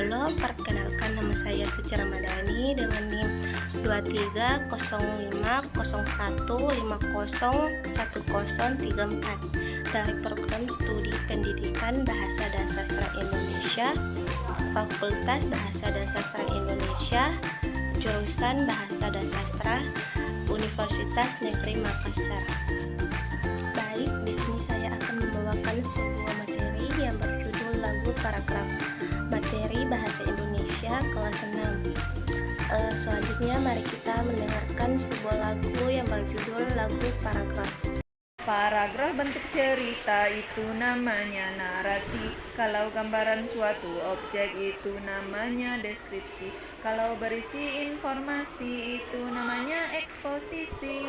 Halo, perkenalkan nama saya Suci Ramadhani dengan NIM 230501501034 dari program studi pendidikan Bahasa dan Sastra Indonesia, Fakultas Bahasa dan Sastra Indonesia, jurusan Bahasa dan Sastra, Universitas Negeri Makassar. Baik, di sini saya akan membawakan sebuah materi yang berjudul lagu paragraf. Materi Bahasa Indonesia kelas 6. Selanjutnya mari kita mendengarkan sebuah lagu yang berjudul lagu paragraf. Paragraf bentuk cerita itu namanya narasi. Kalau gambaran suatu objek itu namanya deskripsi. Kalau berisi informasi itu namanya eksposisi.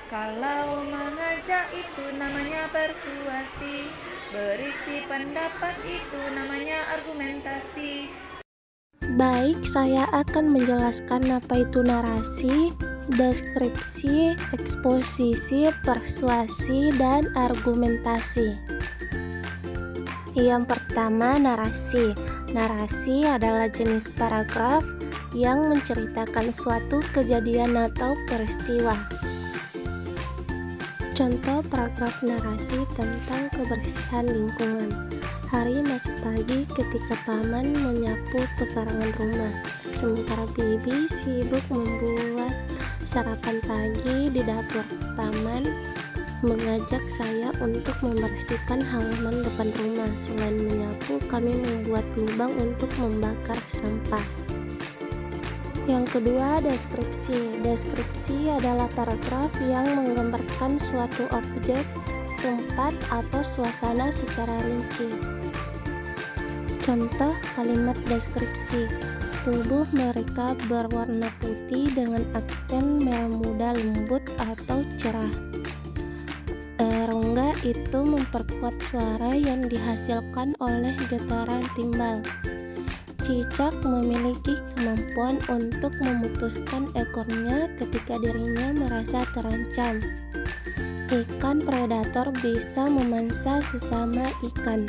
Kalau mengajak itu namanya persuasi. Berisi pendapat itu namanya argumentasi. Baik, saya akan menjelaskan apa itu narasi, deskripsi, eksposisi, persuasi, dan argumentasi. Yang pertama, narasi. Narasi adalah jenis paragraf yang menceritakan suatu kejadian atau peristiwa. Contoh paragraf narasi tentang kebersihan lingkungan. Hari masih pagi ketika paman menyapu pekarangan rumah, sementara bibi sibuk membuat sarapan pagi di dapur. Paman mengajak saya untuk membersihkan halaman depan rumah. Selain menyapu, kami membuat lubang untuk membakar sampah. Yang kedua, deskripsi. Deskripsi adalah paragraf yang menggambarkan suatu objek, tempat, atau suasana secara rinci. Contoh kalimat deskripsi: tubuh mereka berwarna putih dengan aksen merah muda lembut atau cerah. Rongga itu memperkuat suara yang dihasilkan oleh getaran timbal. Cicak memiliki kemampuan untuk memutuskan ekornya ketika dirinya merasa terancam. Ikan predator bisa memangsa sesama ikan.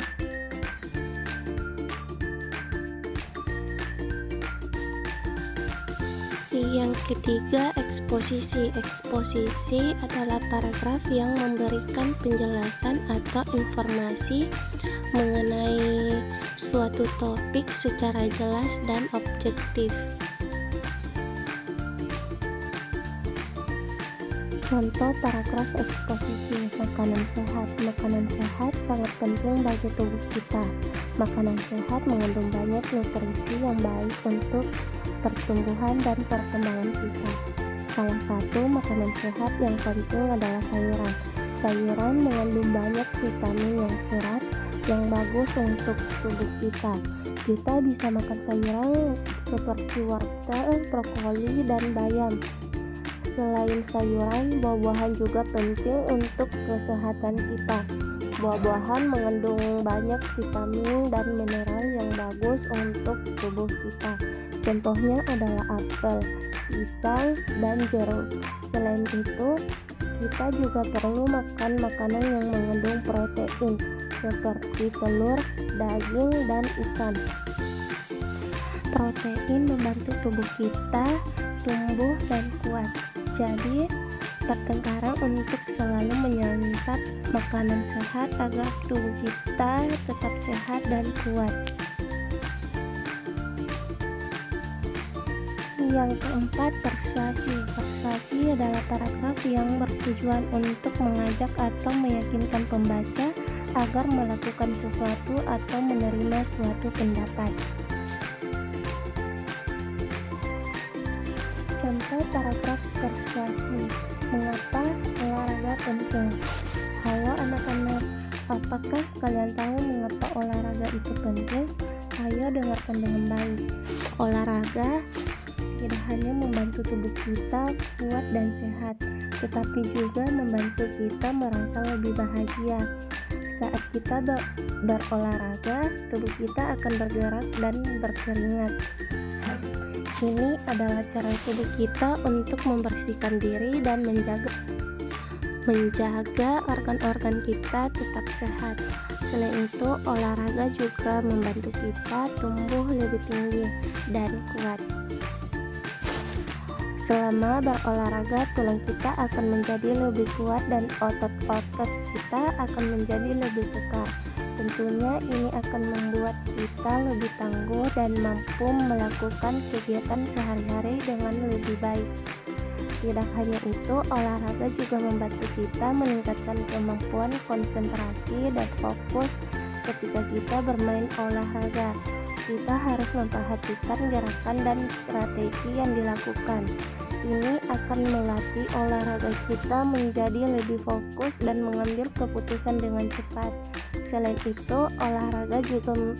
Yang ketiga, eksposisi. Eksposisi adalah paragraf yang memberikan penjelasan atau informasi mengenai suatu topik secara jelas dan objektif. Contoh paragraf eksposisi: makanan sehat. Makanan sehat sangat penting bagi tubuh kita. Makanan sehat mengandung banyak nutrisi yang baik untuk pertumbuhan dan perkembangan kita. Salah satu makanan sehat yang penting adalah sayuran. Sayuran mengandung banyak vitamin yang serat yang bagus untuk tubuh kita. Kita bisa makan sayuran seperti wortel, brokoli, dan bayam. Selain sayuran, buah-buahan juga penting untuk kesehatan kita. Buah-buahan mengandung banyak vitamin dan mineral yang bagus untuk tubuh kita. Contohnya adalah apel, pisang, dan jeruk. Selain itu, kita juga perlu makan makanan yang mengandung protein seperti telur, daging, dan ikan. Protein membantu tubuh kita tumbuh dan kuat. Jadi, pertengkaran untuk selalu menyantap makanan sehat agar tubuh kita tetap sehat dan kuat. Yang keempat, persuasi. Persuasi adalah paragraf yang bertujuan untuk mengajak atau meyakinkan pembaca agar melakukan sesuatu atau menerima suatu pendapat. Contoh paragraf persuasi: mengapa olahraga penting? Halo anak-anak, apakah kalian tahu mengapa olahraga itu penting? Ayo dengarkan dengan baik. Olahraga tidak hanya membantu tubuh kita kuat dan sehat, tetapi juga membantu kita merasa lebih bahagia. Saat kita berolahraga, tubuh kita akan bergerak dan berkeringat. Ini adalah cara tubuh kita untuk membersihkan diri dan menjaga organ-organ kita tetap sehat. Selain itu, olahraga juga membantu kita tumbuh lebih tinggi dan kuat. Selama berolahraga, tulang kita akan menjadi lebih kuat dan otot-otot kita akan menjadi lebih kekar. Tentunya ini akan membuat kita lebih tangguh dan mampu melakukan kegiatan sehari-hari dengan lebih baik. Tidak hanya itu, olahraga juga membantu kita meningkatkan kemampuan konsentrasi dan fokus ketika kita bermain olahraga. Kita harus memperhatikan gerakan dan strategi yang dilakukan. Ini akan melatih olahraga kita menjadi lebih fokus dan mengambil keputusan dengan cepat. Selain itu, olahraga juga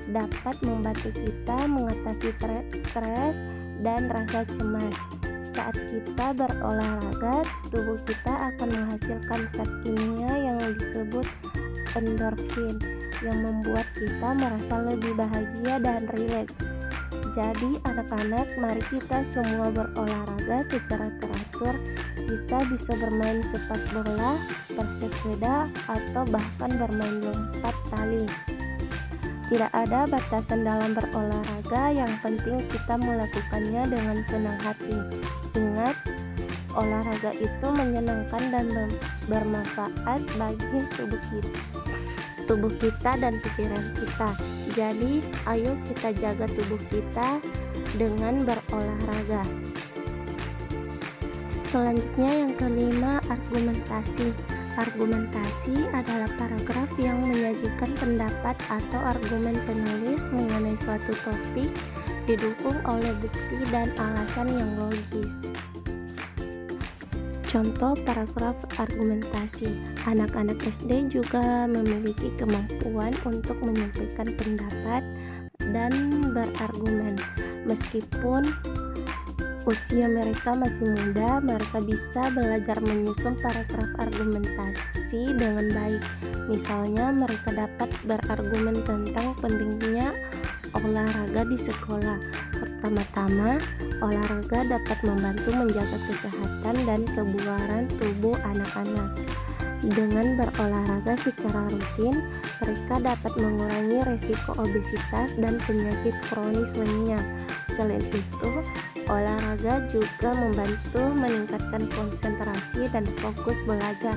dapat membantu kita mengatasi stres dan rasa cemas. Saat kita berolahraga, tubuh kita akan menghasilkan zat kimia yang disebut endorfin yang membuat kita merasa lebih bahagia dan rileks. Jadi anak-anak, mari kita semua berolahraga secara teratur. Kita bisa bermain sepak bola, bersepeda, atau bahkan bermain lompat tali. Tidak ada batasan dalam berolahraga, yang penting kita melakukannya dengan senang hati. Ingat, olahraga itu menyenangkan dan bermanfaat bagi tubuh kita dan pikiran kita. Jadi, ayo kita jaga tubuh kita dengan berolahraga. Selanjutnya yang kelima, argumentasi. Argumentasi adalah paragraf yang menyajikan pendapat atau argumen penulis mengenai suatu topik didukung oleh bukti dan alasan yang logis. Contoh paragraf argumentasi. Anak-anak SD juga memiliki kemampuan untuk menyampaikan pendapat dan berargumen. Meskipun usia mereka masih muda, mereka bisa belajar menyusun paragraf argumentasi dengan baik. Misalnya, mereka dapat berargumen tentang pentingnya olahraga di sekolah. Pertama-tama, olahraga dapat membantu menjaga kesehatan dan kebugaran tubuh anak-anak. Dengan berolahraga secara rutin, mereka dapat mengurangi risiko obesitas dan penyakit kronis lainnya. Selain itu, olahraga juga membantu meningkatkan konsentrasi dan fokus belajar.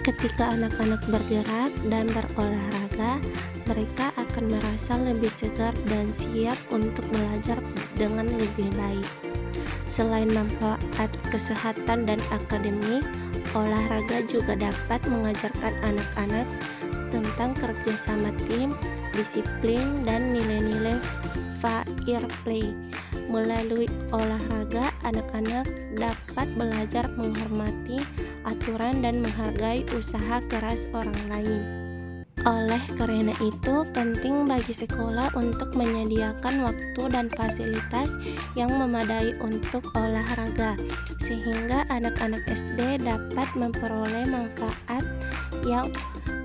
Ketika anak-anak bergerak dan berolahraga, mereka akan merasa lebih segar dan siap untuk belajar dengan lebih baik. Selain manfaat kesehatan dan akademik, olahraga juga dapat mengajarkan anak-anak tentang kerjasama tim, disiplin, dan nilai-nilai fair play. Melalui olahraga, anak-anak dapat belajar menghormati aturan dan menghargai usaha keras orang lain. Oleh karena itu, penting bagi sekolah untuk menyediakan waktu dan fasilitas yang memadai untuk olahraga, sehingga anak-anak SD dapat memperoleh manfaat yang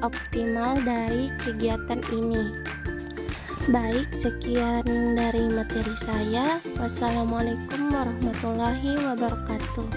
optimal dari kegiatan ini. Baik, sekian dari materi saya. Wassalamualaikum warahmatullahi wabarakatuh.